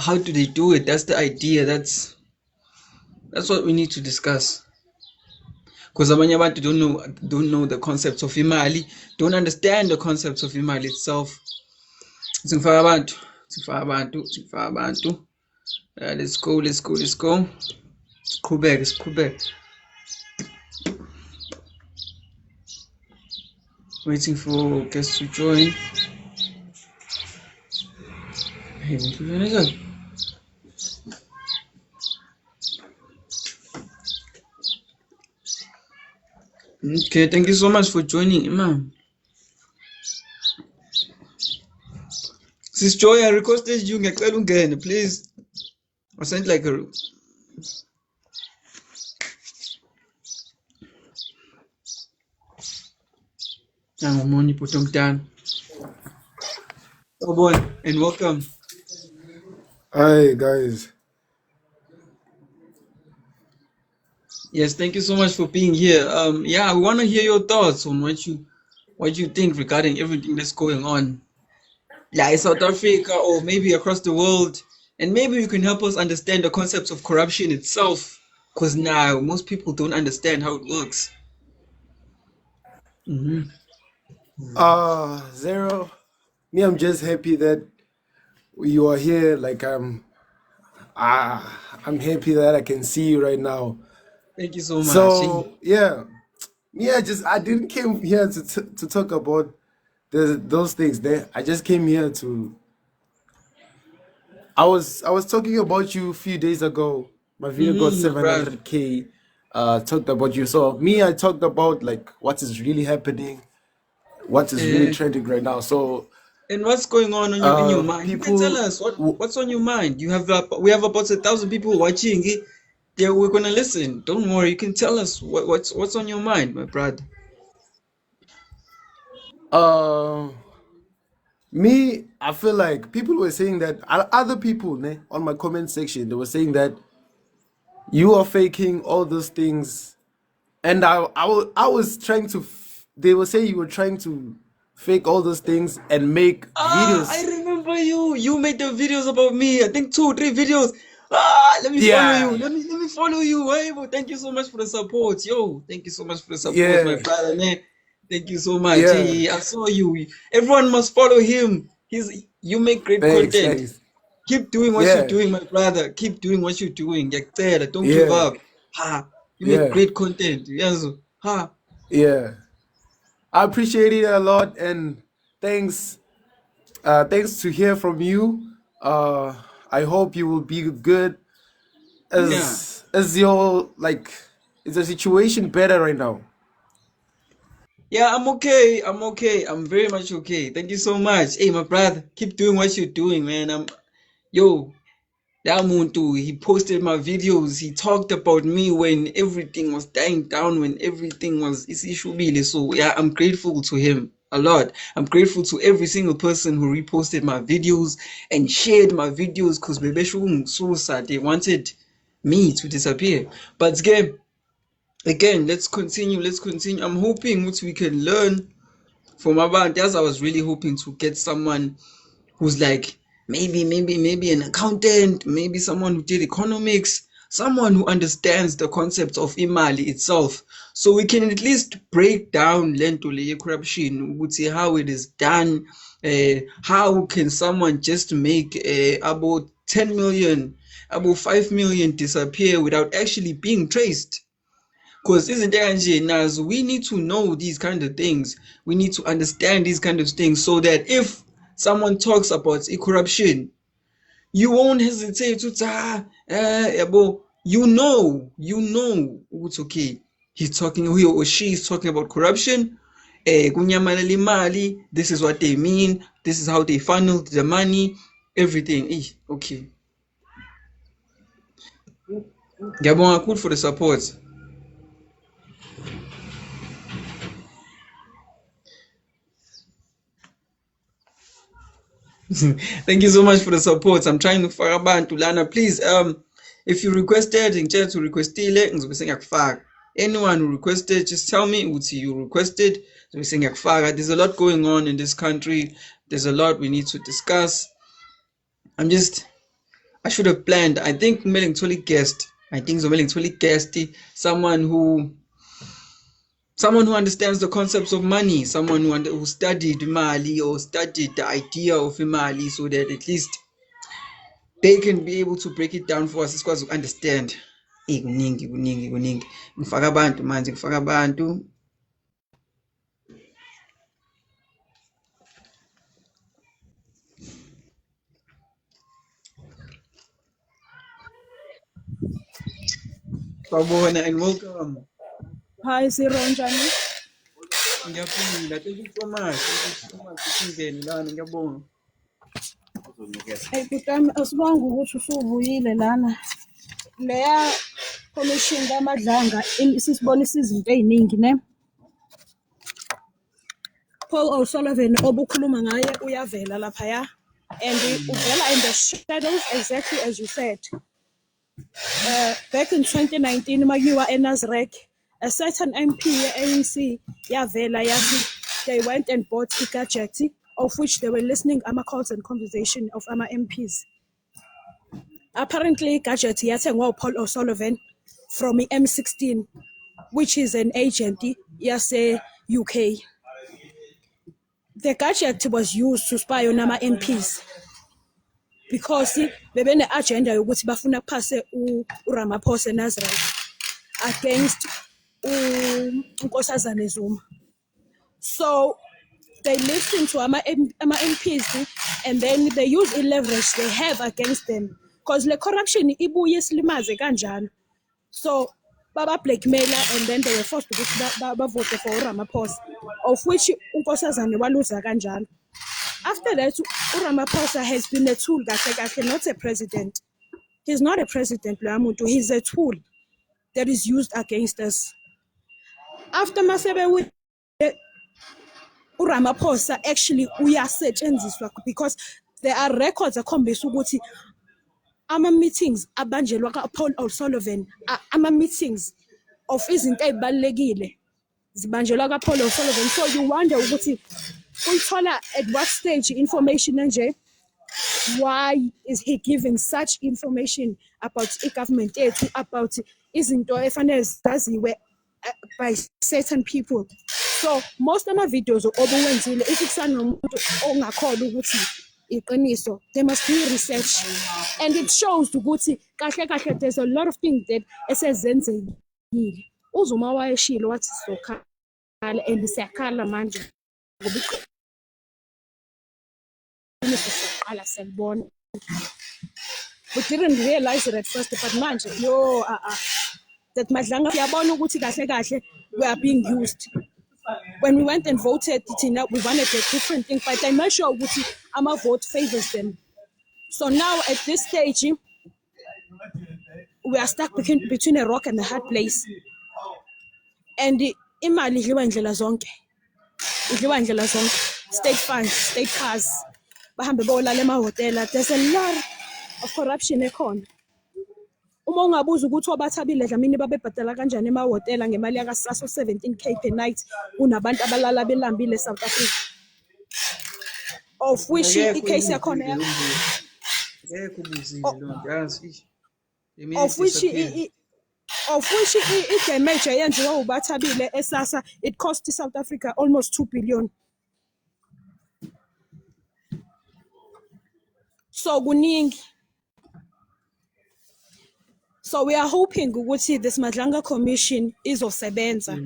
how do they do it? That's the idea. That's what we need to discuss. Because abanye abantu don't know the concepts of imali, don't understand the concepts of imali itself. Singifaka abantu, singifaka abantu, singifaka abantu. Let's go. Siqhubeke. Waiting for guests to join. Hey, what is that? Okay, thank you so much for joining, Imam. Sis Joy, I requested you ngiyacela ungene, please. I sent like a Nangomoni Potongtan. Oh boy, and welcome. Hi guys. Yes, thank you so much for being here. Yeah, we want to hear your thoughts on what you think regarding everything that's going on, like in South Africa or maybe across the world, and maybe you can help us understand the concepts of corruption itself, because now most people don't understand how it works. Zero. Me, I'm just happy that you are here. Like I'm happy that I can see you right now. Thank you so much. So yeah, I didn't came here to talk about those things. There, I just came here to. I was talking about you a few days ago. My video got My brother. 700K. Talked about you. So me, I talked about like what is really happening, what is really Uh, trending right now. So and what's going on in your mind? You can tell people. us what's on your mind. We have about 1,000 people watching. Yeah, we're gonna listen. Don't worry. You can tell us what's on your mind, my brother. Uh, Me, I feel like people were saying that other people on my comment section, they were saying that you are faking all those things, and I was trying to. They were saying you were trying to fake all those things and make I videos. remember you. You made the videos about me. I think 2 3 videos. Let me follow you. Yeah, Let me follow you. Hey, bro, thank you so much for the support. Yo, thank you so much for the support, my yeah, brother, man. Thank you so much. yeah. Hey, I saw you. Everyone must follow him. You make great Thanks, content. thanks. Keep doing what you're Yeah, doing, my brother. Keep doing what you're doing. Ngiyacela, don't give yeah, up. You make yeah, great content. Yes. yeah. I appreciate it a lot, and thanks. Thanks to hear from you. Uh, I hope you will be good. Yeah. As your like, is the situation better right now? Yeah, I'm okay. I'm okay. I'm very much okay. Thank you so much. Hey, my brother, keep doing what you're doing, man. Yo, that muntu, he posted my videos. He talked about me when everything was dying down, when everything was isishubile. So yeah, I'm grateful to him a lot. I'm grateful to every single person who reposted my videos and shared my videos because they wanted me to disappear. But again, let's continue. I'm hoping that we can learn from abantu. As I was really hoping to get someone who's like maybe an accountant, maybe someone who did economics, someone who understands the concept of imali itself, so we can at least break down lento le corruption, see how it is done. How can someone just make about 10 million, about 5 million disappear without actually being traced? Because isn't there nazo, we need to know these kind of things. We need to understand these kind of things so that if someone talks about corruption, you won't hesitate to yabo. It's okay. He or she is talking about corruption. Kunyamalela imali. This is what they mean. This is how they funneled the money. Everything. Okay. Ngiyabonga kakhulu for the support. Thank you so much for the support. I'm trying to faka abantu lana. Please, if you requested, ngicela to requestile, ngizobe sengiyakufaka. Anyone who requested, just tell me ukuthi you requested, ngizobe sengiyakufaka. There's a lot going on in this country. There's a lot we need to discuss. I'm just I should have planned. I think kumele ngithole guest. I think kumele ngithole guest, someone who understands the concepts of money, someone who studied Mali or studied the idea of Mali, so that at least they can be able to break it down for us sikwazi uku-understand. Kuningi ngifaka abantu manje ngifaka abantu. Sawubona and welcome. Hi, Sironjani. Ngiyaphila, thank you so much. Ukungena lana ngiyabonga. Hey, kutami asibonga ukuthi usuvuyile lana. Leya commission kaMadlanga sisibonisa izinto eziningi ne. Paul O'Sullivan obukhuluma ngaye uyavela lapha ya. And uvela in the shadows exactly as you said. Back in 2019 makiwa eNazareth, a certain MP ANC yavela yathi they went and bought a gadget of which they were listening ama calls and conversation of ama MPs. Apparently gadget yathengwa Paul O'Sullivan from the M16, which is an agent yase UK. The gadget was used to spy on ama MPs because bebene agenda yokuthi bafuna passe uRamaphosa eNazareth against uNkosazana Zuma. So they listened to ama MPs and then they use the leverage they have against them because the corruption ibuye slimaze kanjalo. So baba blackmailer and then they were forced to vote for Ramaphosa, of which uNkosazana waluza kanjalo. After that, Ramaphosa has been a tool, not a president. He's not a president, he's a tool that is used against us. After Masebe, Ramaphosa actually uyasetshenziswa because there are records akhombisa ukuthi ama meetings abanjelwa ka Paul O'Sullivan, ama meetings of izinto ezibalekile zibanjelwa ka Paul O'Sullivan. So you wonder ukuthi uyithola at what stage information nje. Why is he giving such information about government about izinto efanele zaziwe by certain people? So most of my videos obuwenzile if kusanomuntu ongakholwa ukuthi iqiniso, there must be research and it shows ukuthi kahle there's a lot of things that esezenzekile. Uzuma wayeshilo wathi sokhala and siyakhala manje ngoba we didn't realize it at first, but manje that Madlanga yabona ukuthi kahle we are being used. When we went and voted, we wanted a different thing, but I'm not sure ukuthi ama vote favors them. So now at this stage, we are stuck between a rock and a hard place. And imali idliwa indlela zonke. State funds, state cars. Bahambe bolala emahotela. There's a lot of corruption ekhona. Uma ungabuza ukuthi wabathabile dlamini babebhadala kanjani emahotela ngemali yakaSASO 17k per night kunabantu abalala belambile eSouth Africa. Of which icase yakhona of which i-damage eyenziwa ubathabile eSASA, it cost South Africa almost 2 billion. So kuningi. So we are hoping ukuthi this Madlanga commission izosebenza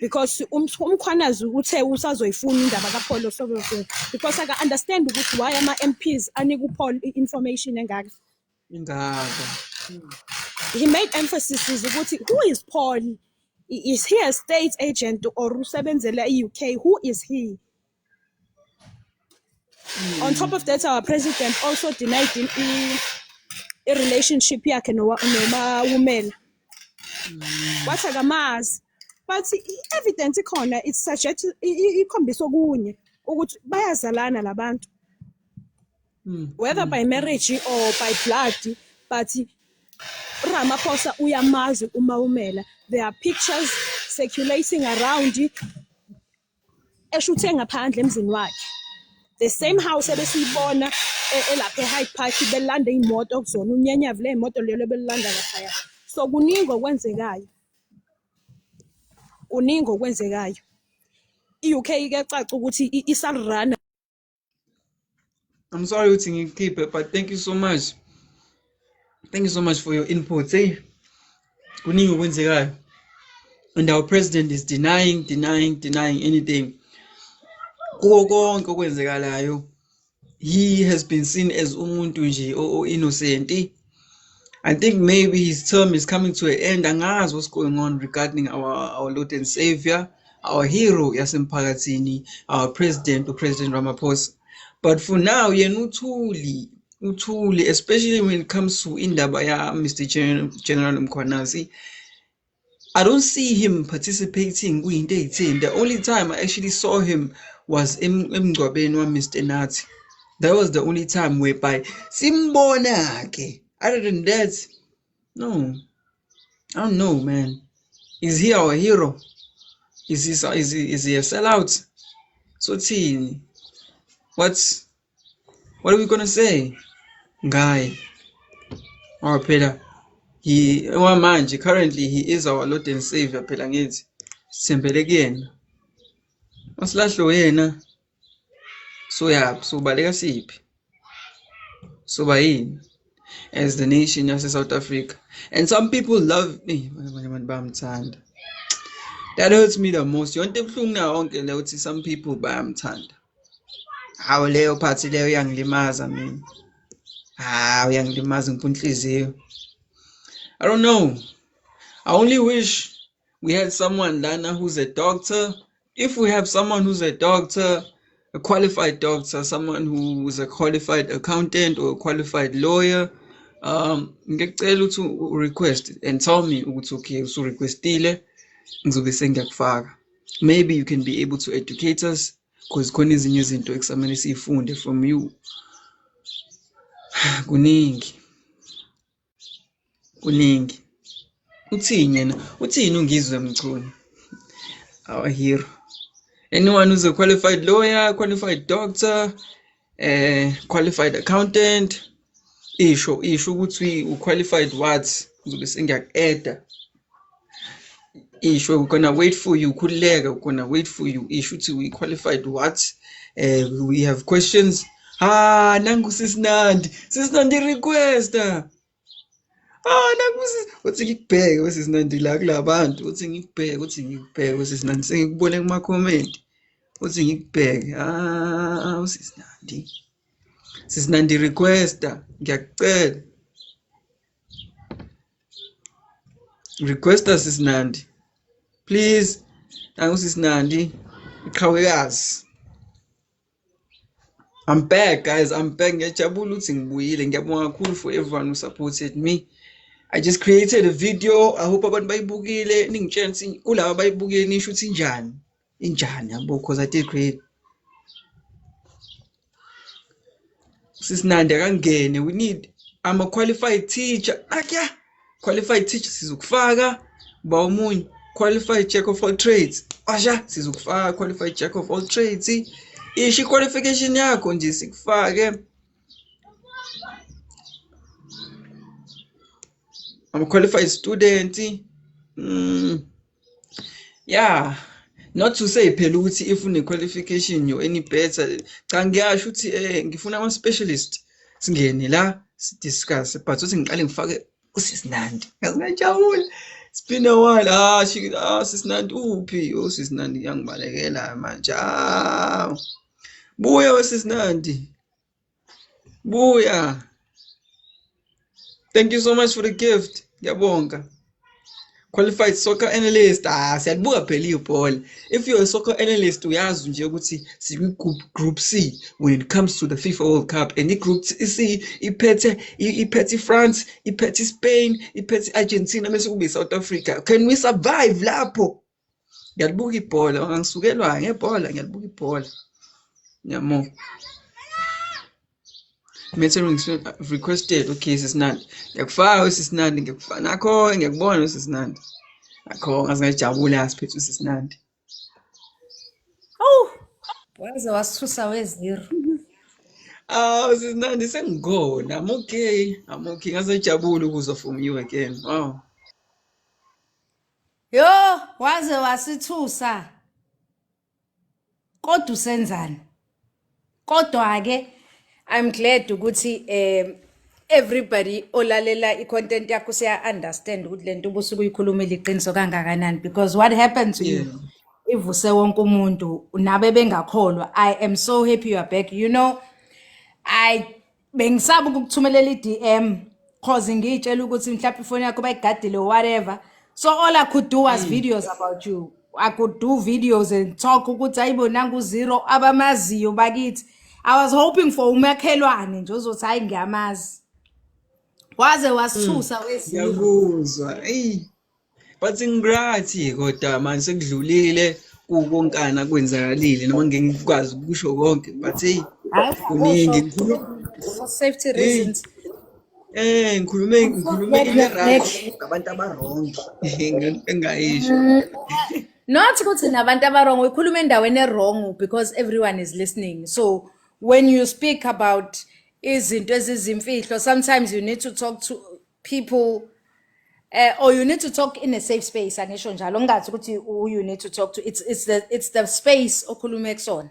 because umkhwanazi uthe usazoyifuna indaba kaPaul O'Sullivan because I can understand ukuthi why ama MPs anika uPaul information engaka. He made emphasis ukuthi who is Paul? Is he a state agent or usebenzela e-UK? Who is he? On top of that, our president also denied him a relationship yakhe women. What akamazi. But evidence ikhona it's suggest ikhombisa okunye ukuthi bayazalana labantu. Whether by marriage or by blood, but Ramaphosa uyamazi uMawumela. There are pictures circulating around eshuthe ngaphandle emzini wakhe. The same house ebesiyibona elapha e-Hyde Park belanda iy'moto kuzona unyenyavu ley'moto lelo belilanda laphaya. So kuningi okwenzekayo. Kuningi okwenzekayo. I-UK kuyacaca ukuthi isalrana. I'm sorry ukuthi ngikukhiphe, but thank you so much. Thank you so much for your input. Hey, kuningi okwenzekayo. And our president is denying anything. Kuko konke okwenzekalayo, he has been seen as umuntu nje innocent. I think maybe his term is coming to an end. Angazi what's going on regarding our Lord and Savior, our hero yasemphakathini, our president, President Ramaphosa. But for now, yena uthuli, especially when it comes to indaba ya Mr. General Mkhwanazi. I don't see him participating kuyinto eyitheni. The only time I actually saw him was emgcwabeni wa Mr. Nathi. That was the only time whereby simbona ke. Other than that, no. I don't know, man. Is he our hero? Is he a sellout? So thini? What are we gonna say? Guy. Or phela manje currently he is our Lord and Savior phela ngithi. Sithembele kuyena. Masilahle yena. So baleka siphi? So bayini? As the nation of South Africa. And some people love me. That hurts me the most. Yonke ebuhlungu nayo onke le uthi some people bayamthanda. Hawu leyo phathi leyo yangilimaza mina. Uyangilimaza ngipunhliziyo. I don't know. I only wish we had someone lana who's a doctor. If we have someone who's a doctor, a qualified doctor, someone who is a qualified accountant or a qualified lawyer, ngicela ukuthi request and tell me ukuthi okay usurequestile ngizobe sengiyakufaka. Maybe you can be able to educate us because khona ezinye izinto ekusamele sifunde from you. Kuningi uthini ungizwe Mchunu, our hero. Anyone who's a qualified lawyer, qualified doctor, qualified accountant, isho ukuthi u-qualified what ngizobe sengiyaku-add. Isho we're gonna wait for you, khuleka, we're gonna wait for you. Isho ukuthi we qualified what? We have questions. Nangu sisinandi requesta. Nangu uthi ngikubheke wesisinandi la kulabantu, uthi ngikubheke wesisinandi sengikubone kuma comment. Uthi ngikubheke. Sisinandi requesta, ngiyakucela. Requesta sisinandi. Please, nangu sisinandi, iqhawekazi. I'm back, guys. I'm back. Ngiyajabula ukuthi ngibuyile. Ngiyabonga kakhulu for everyone who supported me. I just created a video. I hope abantu bayibukile. Ningitshela ukuthi kulabo bayibukile nisho ukuthi injani yabo, because I did create. Sisinandi akangene. I'm a qualified teacher. Qualified teacher sizokufaka. Ba omunye qualified jack of all trades. Sizokufaka qualified jack of all trades. Ishi qualification yakho nje sikufake. I'm a qualified student. Yeah, not to say phela ukuthi if une qualification you any better. Cha ngiyasho ukuthi ngifuna ama specialist singene la discuss, but uthi ngiqale ngifake usisinandi. Ngiyajabula. It's been a while. Sisinandi uphi? Sisinandi yangibalekela manje. Buya wesisinandi. Buya. Thank you so much for the gift. Ngiyabonga. Qualified soccer analyst. Siyabuka phela ibhola. If you're a soccer analyst, uyazi nje ukuthi group C when it comes to the FIFA World Cup. And group C iphethe France, iphethe Spain, iphethe Argentina bese kube South Africa. Can we survive lapho? Ngiyalibuka ibhola, angisukelwa ngebhola, ngiyalibuka ibhola. Nyamo. Mentoring requested, okay, sisinandi. Ngiyakufaka sisinandi, ngiyakufaka nakho ngiyakubona sisinandi. Nakho ngazingajabula siphethe sisinandi. Waze wasithusa weziro. Sizinandi sengikhona. I'm okay. I'm okay. Ngasejabula ukuzwa from you again. Wow. Yo, waze wasithusa. Kodwa usenzani? Kodwa ke I'm glad ukuthi everybody olalela icontent yakho siya understand ukuthi lento ubusuku uyikhuluma liqiniso kangakanani, because what happened to you ivuse wonke umuntu nabe bengakholwa. I am so happy you are back. You know, I bengisaba ukukuthumelela i-DM cause ngiyitshela ukuthi mhlawumbe ifoni yakho bayigadile or whatever. So all I could do was videos about you. I could do videos and talk ukuthi ayibo nangu zero abamaziyo bakithi. I was hoping for umakhelwane nje uzothi hayi ngiyamazi. Waze wasithusa wesizwe. Ngiyakuzwa. But ngigrathi kodwa manje sekudlulile kukonkana kwenzakalile noma ngeke ngikwazi ukusho konke, but kuningi ngikhuluma For safety reasons. ngikhulume ile right abantu abarongi engayisho. Not ukuthi nabantu abarong ukhuluma endaweni erong because everyone is listening. So when you speak about izinto ezizimfihlo, sometimes you need to talk to people or you need to talk in a safe space. Angisho njalo ungathi ukuthi who you need to talk to. It's the space okhuluma kusona.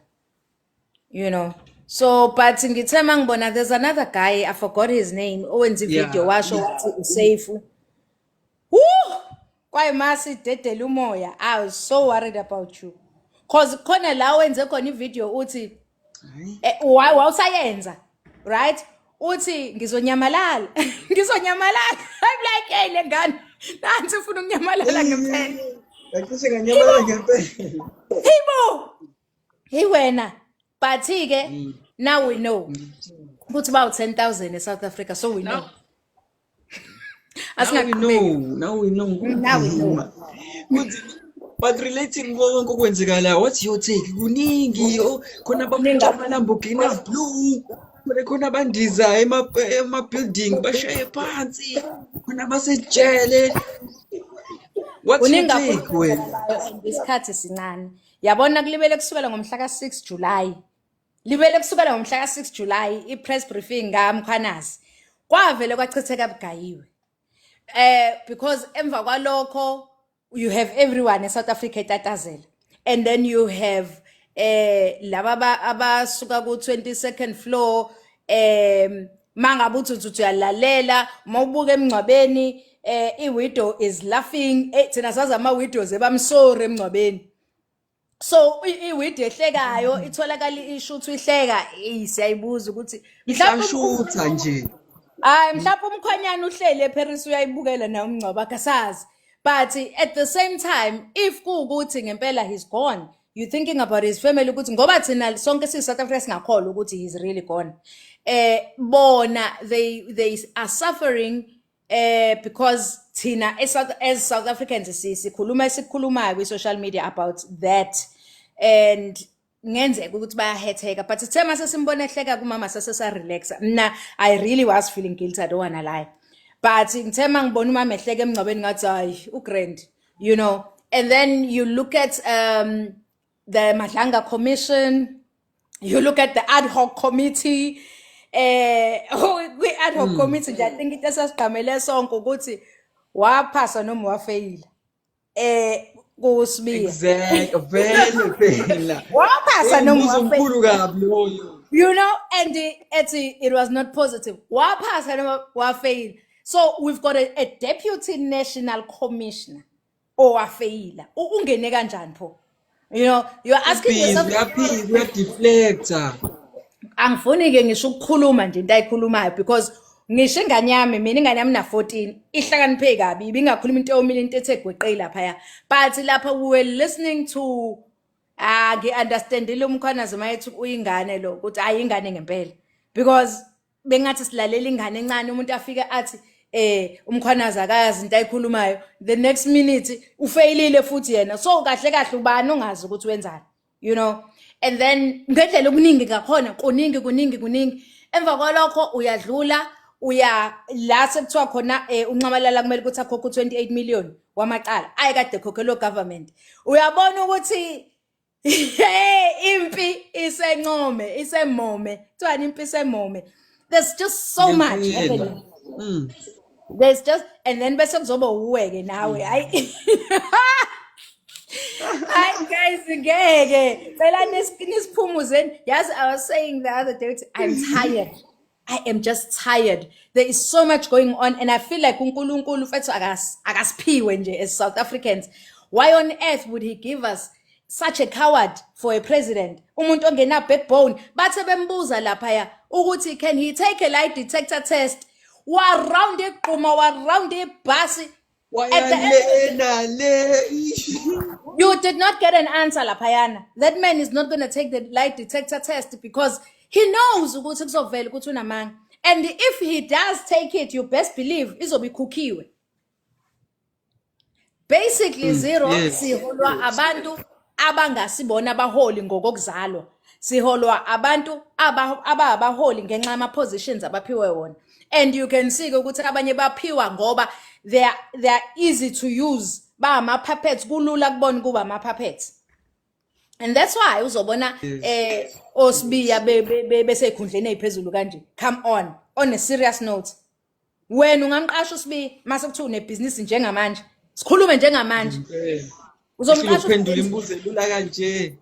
You know. So but ngithe mangibona there's another guy, I forgot his name, owenza video washo wathi usafe. Woo! Kwaye masi dedela umoya. I was so worried about you. Cause khona la wenze khona ivideo uthi wawusayenza, right? Uthi ngizonyamalala. Ngizonyamalala. I'm like, hey lengane, nansi ufuna ukunyamalala ngempela. Ngathi nganyamalala ngempela. Hibo. Hi wena. But ke now we know. Ukuthi about 10,000 in South Africa, so we know. Now we know. But relating konke okwenzekala, what's your take? Kuningi khona abantu abaLamborghini blue, khona abandiza ema building bashaye phansi, khona basejele. What's your take wena? Isikhathi sincane. Yabona kulibele kusukela ngomhla ka6 July. Libele kusukela ngomhla ka6 July ipress briefing ngaMkhwanazi. Kwavele kwachitheka bugayiwe. Because emva kwalokho you have everyone in South Africa etatazela, and then you have laba abasuka ku 22nd floor mangabe uthi uyalalela mawubuka emncwabeni iwidow is laughing thina saza ama widows ebamsore emncwabeni. So iwidow ehlekayo itholakala ishoot ihleka siyayibuza ukuthi mhlawumbe nje mhlawumbe umkhwanyana uhlele eParis uyayibukela na umncwaba kasazi. But at the same time, if kuukuthi ngempela he's gone, you thinking about his family ukuthi ngoba thina sonke si South Africa singakholwa ukuthi he's really gone. Bona they are suffering because thina as South Africans sikhulumayo kwi social media about that, and ngenzeka ukuthi bayahetheka, but sithema sesimbona ehleka kumama sasesa relaxa. Mna I really was feeling guilty, I don't wanna lie. But ngithema ngibona umama ehleka emncwabeni ngathi hayi ugrand, you know. And then you look at the Madlanga Commission, you look at the ad hoc committee, we ad hoc committee nje I think it esasiqhamele sonke ukuthi waphasa noma wafeyila kusbiya exactly vele waphasa noma umkhulu kabi loyo, you know, and it was not positive. Waphasa noma wafeyila. So we've got a deputy national commissioner owafeyila. Ungene kanjani pho? You know, you're asking yourself, we deflector. angifuni ke ngisho ukukhuluma nje into ayikhulumayo, because ngisho ingane yami na 14 ihlakaniphe kabi ibingakhuluma into omile into ethe gweqe lapha ya. But lapha we were listening to ngi-understandile umkhwanazi mayethu uyingane lo ukuthi ayingane ngempela, because bengathi silalela ingane encane umuntu afika athi umkhwanazi akayazi into ayikhulumayo, the next minute ufeyilile futhi yena. So kahle kahle ubani ongazi ukuthi wenzani, you know. And then ngendlela okuningi kakhona kuningi emva kwalokho uyadlula uya la sekuthiwa khona uNcamalala kumele ukuthi akhokhe 28 million wamaqala ayekade khokhelo government. Uyabona ukuthi Hey, impi isemome. Kuthiwani impi isemome. There's just so much Ngiyakuyela. happening. Mm. There's just, and then bese kuzoba uweke nawe. Hayi. Hi guys, ngeke. Phela nisiphumuzeni. Yes, I was saying the other day, I'm tired. I am just tired. There is so much going on, and I feel like uNkulunkulu mfethu akasiphiwe nje as South Africans. Why on earth would he give us such a coward for a president? Umuntu ongena backbone. Bathe bembuza laphaya ukuthi can he take a lie detector test? Waround igquma, waround ibhasi. At the end, Wayalena le. you did not get an answer, Lapayana. That man is not going to take the lie detector test because he knows ukuthi kuzovela ukuthi unamanga. And if he does take it, you best believe izobe ikhukhiwe. Basically, zero, Yes. siholwa abantu abangasibona abaholi ngokokuzalwa. Siholwa abantu abaholi ngenxa yama positions abaphiwe wona. And you can see ukuthi abanye baphiwa ngoba they are easy to use. Ba ama puppets kulula kubona kuba ama puppets. And that's why uzobona Osbiya besekhundleni eziphezulu kanje. Come on a serious note. Wena ungamqasha uSibiya mase kuthiwa unebusiness njengamanje. Sikhulume njengamanje. Uzomqasha Uzophendula imibuzo elula kanje.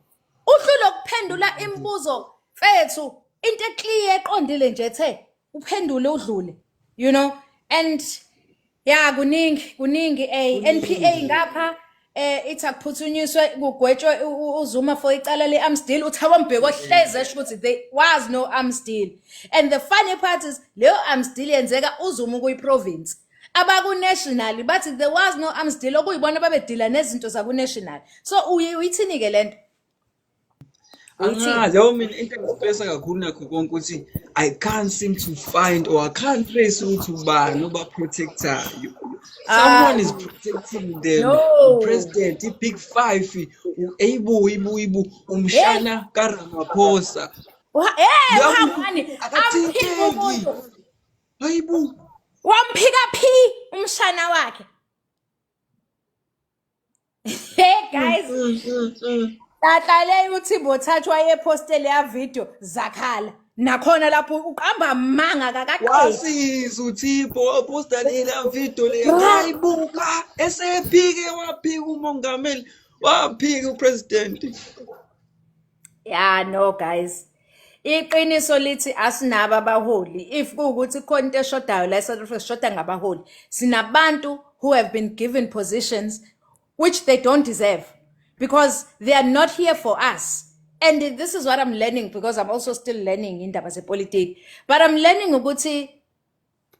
Uhlulo kuphendula imibuzo mfethu into eclear eqondile nje ethe uphendule udlule, you know. And yeah, kuningi NPA ngapha ithi akuphuthunyiwe kugwetshwe uZuma for icala learms deal. Uthabo Mbeki ohleze esho ukuthi there was no arms deal. And the funny part is leyo arms deal yenzeka uZuma kuyiprovince. Abaku-national bathi there was no arms deal, okuyibona babedila nezinto zaku-national. So uyithini ke lento? Leyo mina into engistressa kakhulu nakho konke ukuthi I can't seem to find or I can't trace ukuthi ubani oba-protectayo. Someone is protecting them. No. The president, the big five, Ibu, Umshana Karamaphosa. Hangani amphika umuntu. Ibu. Wamphika phi umshana wakhe? Hey guys, Tatale uThimbo thathwa yepostele ya video zakhala. Nakhona lapho uqamba amanga kakaqedi. Wasiza uThimbo waposta lela video le. Hayibuka esephike waphika umongameli, waphika upresident. Yeah, no guys. Iqiniso lithi asinabo abaholi. If kuukuthi khona into eshodayo la eSouth Africa shoda ngabaholi. Sinabantu who have been given positions which they don't deserve because they are not here for us. And this is what I'm learning because I'm also still learning in indaba zepolitiki. But I'm learning ukuthi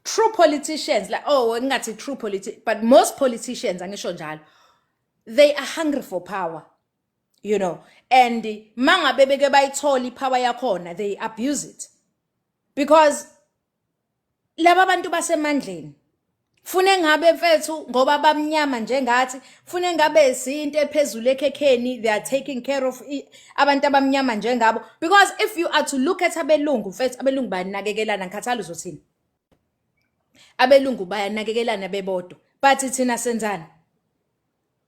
true politicians, like ngingathi true but most politicians angisho njalo, they are hungry for power. You know, and mangabe beke bayithola ipower yakhona, they abuse it because laba bantu basemandleni fune ngabe mfethu ngoba bamnyama njengathi, fune ngabe izinto ephezulu ekhekheni, they are taking care of abantu abamnyama njengabo. Because if you are to look at abelungu mfethu, abelungu bayanakekelana, ngikhathala uzothini, abelungu bayanakekelana bebodwa, but thina senzani?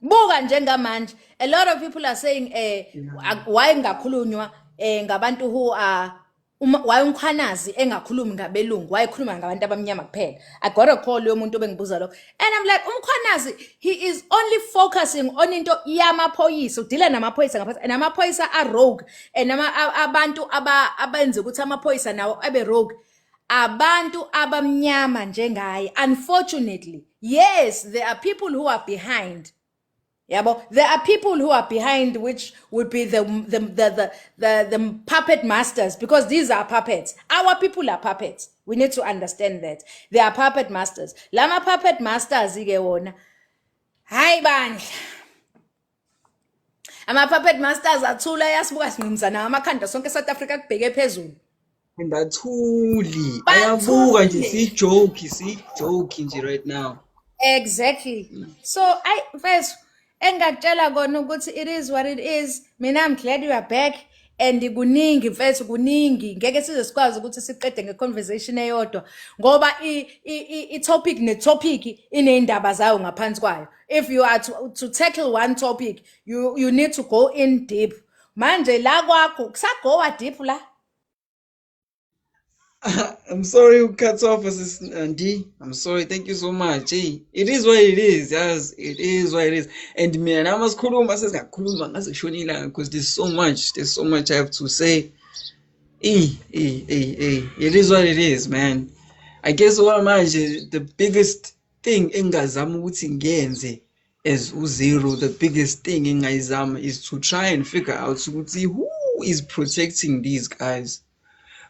Buka njengamanje, a lot of people are saying why ngakhulunywa ngabantu who are why umkhwanazi engakhulumi ngabelungu, why ekhuluma ngabantu abamnyama kuphela. I got a call yomuntu obengibuza lokho, and I'm like, umkhwanazi, he is only focusing on into yamaphoyisa, udila namaphoyisa ngaphansi, and amaphoyisa are rogue, and abantu abenza ukuthi amaphoyisa nawo abe rogue abantu abamnyama njengaye. Unfortunately, yes, there are people who are behind. Yeah, but there are people who are behind, which would be the puppet masters, because these are puppets. Our people are puppets. We need to understand that they are puppet masters. Lama puppet masters ike wona. Hayi bandla. Ama puppet masters athula yasibuka sinumzana amakhanda sonke South Africa kubheke phezulu. Ndathuli ayabuka nje si-joke nje right now. Exactly. So first engakutshela kona ukuthi it is what it is. Mina I'm glad you are back, and kuningi mfethu, kuningi ngeke size sikwazi ukuthi siqede ngeconversation eyodwa ngoba i-topic ne-topic ineyindaba zayo ngaphansi kwayo. If you are to tackle one topic, you need to go in deep. manje la kwakho kusagowa deep la. I'm sorry who cuts off us, D. I'm sorry. Thank you so much. Hey, it is what it is. Yes, it is what it is. And man, I must kuluma says kuluma because there's so much I have to say. It is what it is, man. I guess what manje the biggest thing engazama ukuthi ngiyenze as uzero, the biggest thing engayizama is to try and figure out ukuthi who is protecting these guys.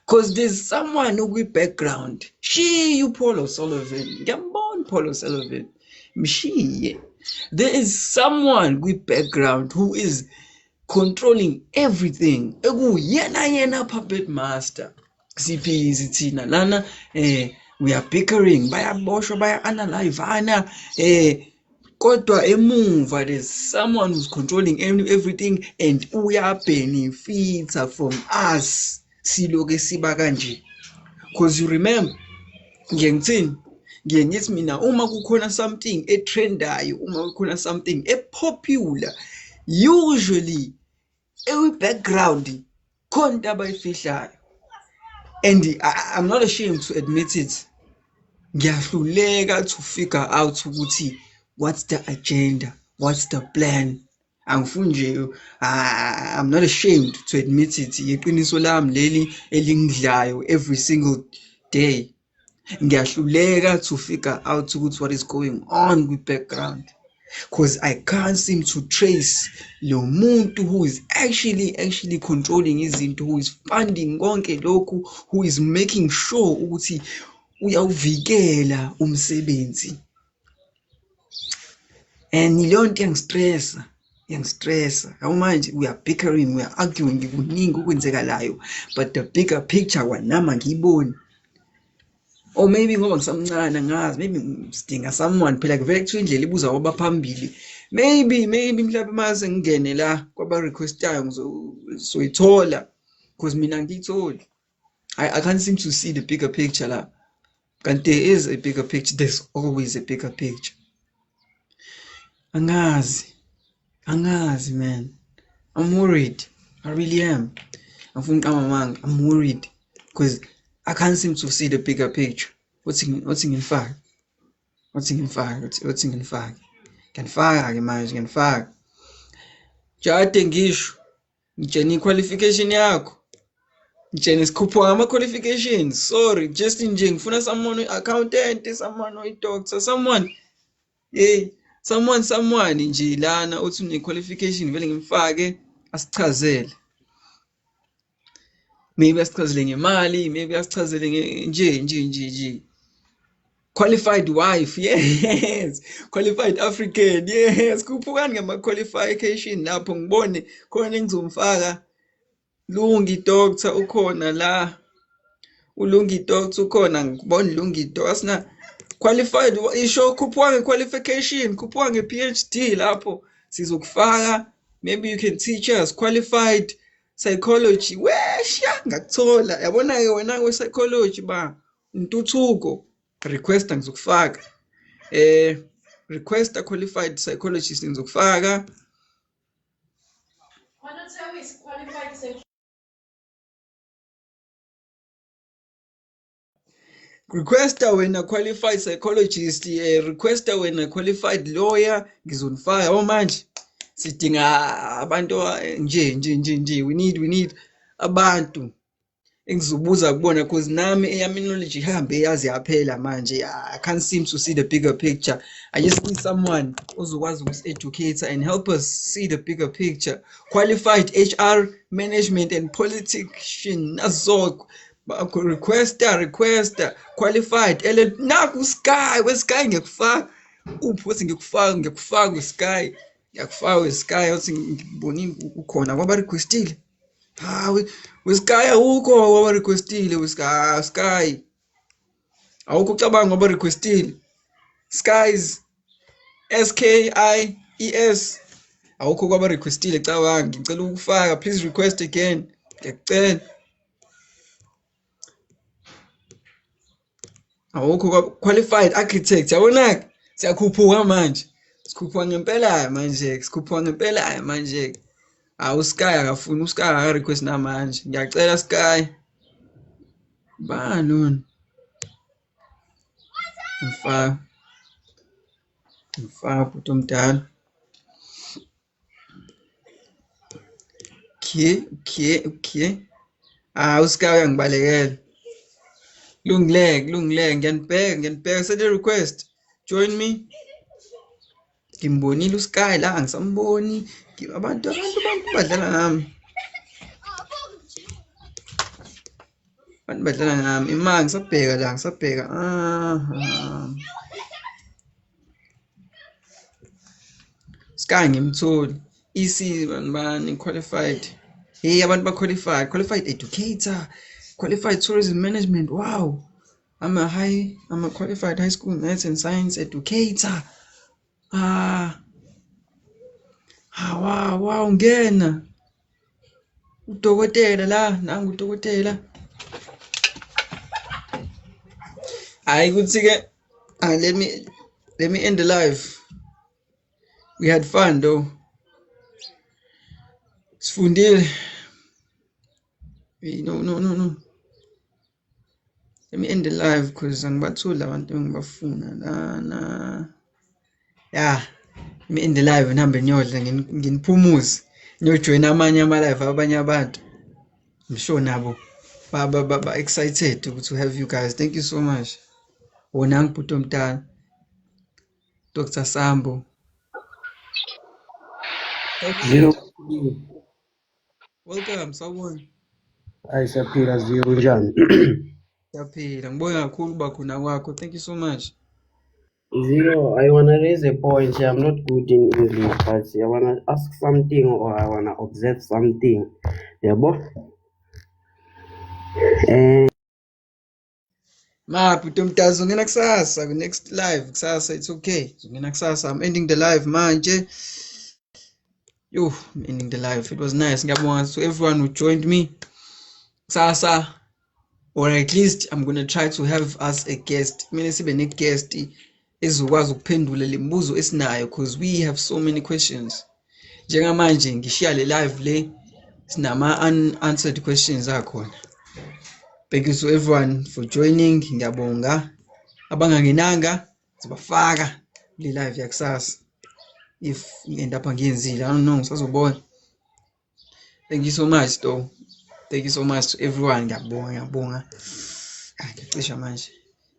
Because there's someone who background. You Paulo Sullivan. Gambon Paulo Sullivan. There is someone with background who is controlling everything. Yena puppet master. Tina Lana. We are bickering. Baya Bosho, baya analyzana. Kodwa emuva, there's someone who's controlling everything, and uya benefits from us. Siloke siba kanje. Because you remember, ngiyengithi mina uma kukhona something etrendayo, uma kukhona something popular, usually background khona abayifihlayo. And I'm not ashamed to admit it. Ngiyahluleka to figure out ukuthi what's the agenda, what's the plan. I'm not ashamed to admit it. Iqiniso lami leli elingidlayo every single day. Ngiyahluleka to figure out what is going on with background, because I can't seem to trace lo muntu who is actually controlling izinto, who is funding konke lokhu, who is making sure ukuthi uyawuvikela umsebenzi. And leyo nto yangistressa. We are bickering, we are arguing, kuningi okwenzekalayo, but the bigger picture wanama ngiyiboni. Or maybe ngoba ngisamncane ngazi, maybe sidinga someone phela kuvele kuthiwa indlela ibuza kwabaphambili. Maybe mhlawumbe mase ngingene la kwaba requestayo ngizoyithola, because mina ngiyitholi. I can't seem to see the bigger picture la. Kanti there is a bigger picture. There's always a bigger picture. Angazi, man. I'm worried. I really am. I'm worried because I can't seem to see the bigger picture. What's in fact? Can fire. Jade ngisho. Ngitshena qualification yakho. Ngitshena sikhupha ama qualifications. Sorry, just nje ngifuna someone accountant, someone doctor, someone. Yeah. Someone nje lana uthi une qualification vele ngimfake asichazele. Maybe asichazele ngemali, maybe asichazele nje. Qualified wife, yes. Qualified African, yes. Kuphukani ngama qualification lapho ngibone khona engizomfaka. Lungi doctor ukhona la. Ulungi doctor ukhona, ngibona Lungi doctor asina qualified isho kuphuka qualification, kuphuka nge-PhD lapho sizokufaka. Maybe you can teach us qualified psychology. Wesha ngakuthola. Yabona ke wena we psychology ba intuthuko requesta ngizokufaka. Requesta qualified psychologist ngizokufaka. Requester when a qualified psychologist, requester when a qualified lawyer, ngizonifaka manje sidinga abantu nje we need abantu engizobuza kubona, because nami eyami knowledge ihambe yazi yaphela manje. I can't seem to see the bigger picture. I just need someone ozokwazi ukus-educator and help us see the bigger picture. Qualified HR management and politician nazo requester qualified naku Sky we-Sky ngiyakufaka uphi wathi ngiyakufaka we-Sky wathi ngibonile ukhona kwaba requestile. We-Sky awukho kwaba requestile we-Sky awukho cabanga kwaba requestile. Skies SKIES awukho kwaba requestile cabanga. Ngicela ukufaka, please request again, ngiyacela. Awukho qualified architect. Yabona siyakhuphuka manje. Sikhuphuka ngempela manje. uSky akafuni, uSky aka-request namanje. Ngiyacela Sky. Bani lona? Ngifaka bhuti omdala. Okay. uSky uyangibalekela. Kulungileke, ngiyanibheka, send a request. Join me. Ngimbonile uSky la, angisamboni. Abantu badlala ngami. Abantu badlala ngami. Ima ngisabheka la, ngisabheka. Sky ngimtholi. EC bani qualified. Hey, abantu qualified educator, qualified tourism management. Wow. I'm a qualified high school maths and science educator. Wow, ngena. Udokotela la, nangu udokotela. Hayi kuthi ke let me end the live. We had fun though. Sifundile. No. Let me end the live because angibatholi abantu engibafuna lana. Yeah. Let me end the live ngihambe ngiyodla nginiphumuze. Ngiyojoin amanye ama-live abanye abantu. I'm sure nabo ba excited to have you guys. Thank you so much. Wona ngibhuti omdala. Dr. Sambo. Zero. Welcome, sawubona. Hayi siyaphila Zero njani? Siyaphila. Ngibonga kakhulu ukuba khona kwakho. Thank you so much. Zero, I wanna raise a point here. I'm not good in English, but I wanna ask something or I wanna observe something. Yabo? Bhuti omdala zongena kusasa next live kusasa. It's okay. Zongena kusasa. I'm ending the live manje. I'm ending the live. It was nice. Ngiyabonga to everyone who joined me. Kusasa, or at least I'm gonna try to have us a guest. Kumele sibe ne-guest ezokwazi ukuphendula le mibuzo esinayo because we have so many questions. Njengamanje ngishiya le live le sinama unanswered questions akhona. Thank you to everyone for joining. Ngiyabonga. Abangangenanga sibafaka le live yakusasa. If end up ngiyenzile, I don't know, sazobona. Thank you so much though. Thank you so much to everyone. Ngiyabonga. Ngiyacisha manje.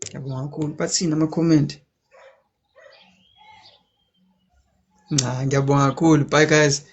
Ngiyabonga kakhulu. Bathini ama-comment? Ngiyabonga kakhulu. Bye guys.